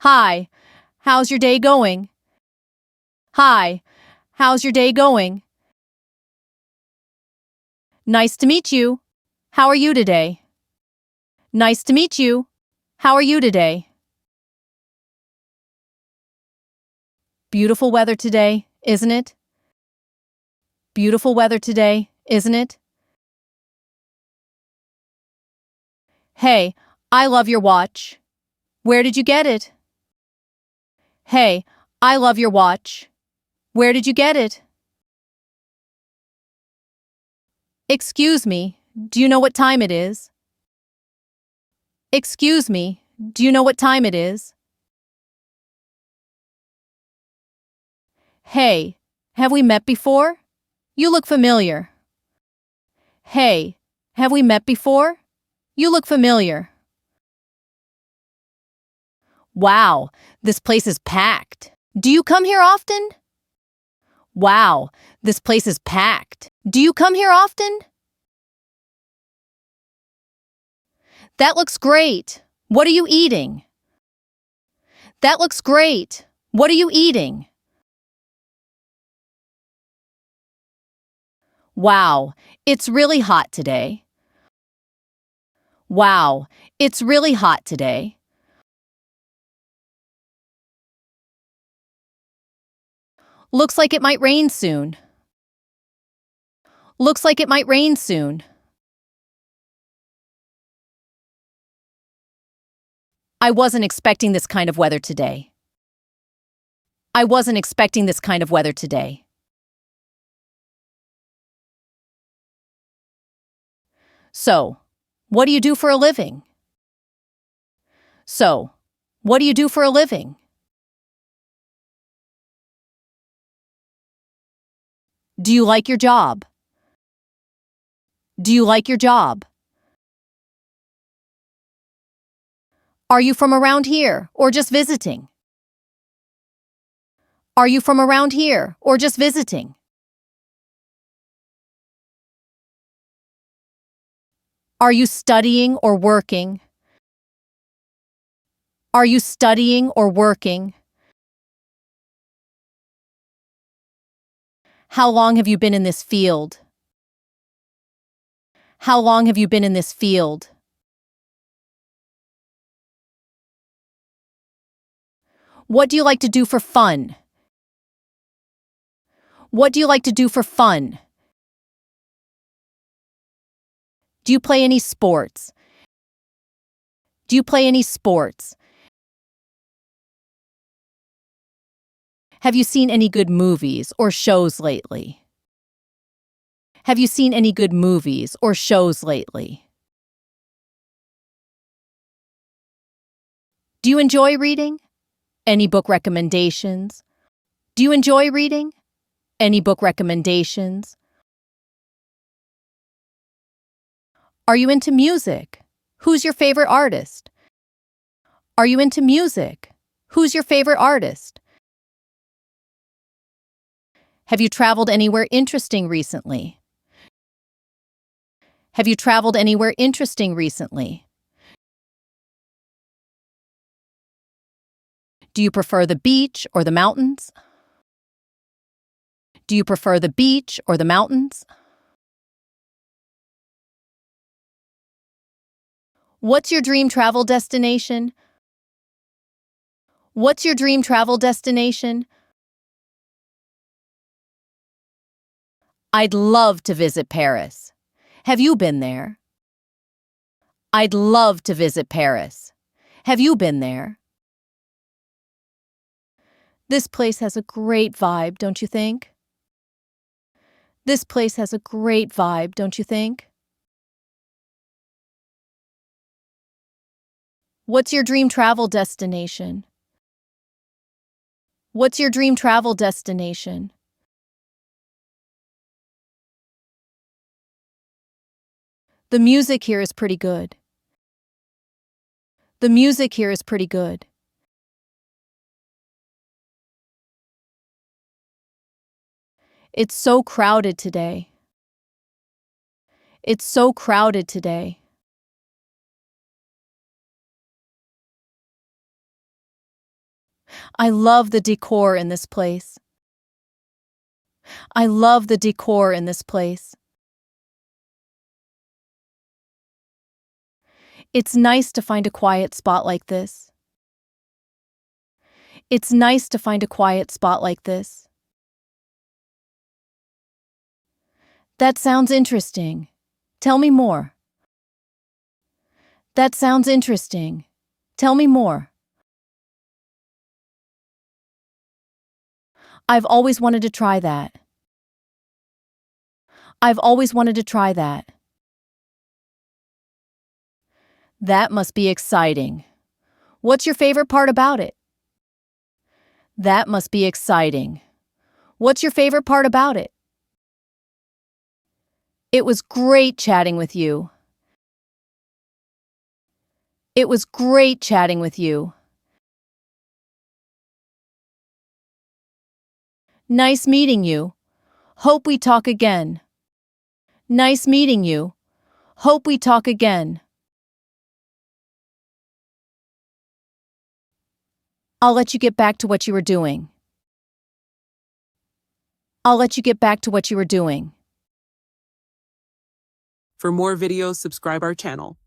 Hi, how's your day going? Hi, how's your day going? Nice to meet you. How are you today? Nice to meet you. How are you today? Beautiful weather today, isn't it? Beautiful weather today, isn't it? Hey, I love your watch. Where did you get it? Hey, I love your watch. Where did you get it? Excuse me, do you know what time it is? Excuse me, do you know what time it is? Hey, have we met before? You look familiar. Hey, have we met before? You look familiar. Wow, this place is packed. Do you come here often? Wow, this place is packed. Do you come here often? That looks great. What are you eating? That looks great. What are you eating? Wow, it's really hot today. Wow, it's really hot today. Looks like it might rain soon. Looks like it might rain soon. I wasn't expecting this kind of weather today. I wasn't expecting this kind of weather today. So, what do you do for a living? So, what do you do for a living? Do you like your job? Do you like your job? Are you from around here or just visiting? Are you from around here or just visiting? Are you studying or working? Are you studying or working? How long have you been in this field? How long have you been in this field? What do you like to do for fun? What do you like to do for fun? Do you play any sports? Do you play any sports? Have you seen any good movies or shows lately? Have you seen any good movies or shows lately? Do you enjoy reading? Any book recommendations? Do you enjoy reading? Any book recommendations? Are you into music? Who's your favorite artist? Are you into music? Who's your favorite artist? Have you traveled anywhere interesting recently? Have you traveled anywhere interesting recently? Do you prefer the beach or the mountains? Do you prefer the beach or the mountains? What's your dream travel destination? What's your dream travel destination? I'd love to visit Paris. Have you been there? I'd love to visit Paris. Have you been there? This place has a great vibe, don't you think? This place has a great vibe, don't you think? What's your dream travel destination? What's your dream travel destination? The music here is pretty good. The music here is pretty good. It's so crowded today. It's so crowded today. I love the decor in this place. I love the decor in this place. It's nice to find a quiet spot like this. It's nice to find a quiet spot like this. That sounds interesting. Tell me more. That sounds interesting. Tell me more. I've always wanted to try that. I've always wanted to try that. That must be exciting. What's your favorite part about it? That must be exciting. What's your favorite part about it? It was great chatting with you. It was great chatting with you. Nice meeting you. Hope we talk again. Nice meeting you. Hope we talk again. I'll let you get back to what you were doing. I'll let you get back to what you were doing. For more videos, subscribe our channel.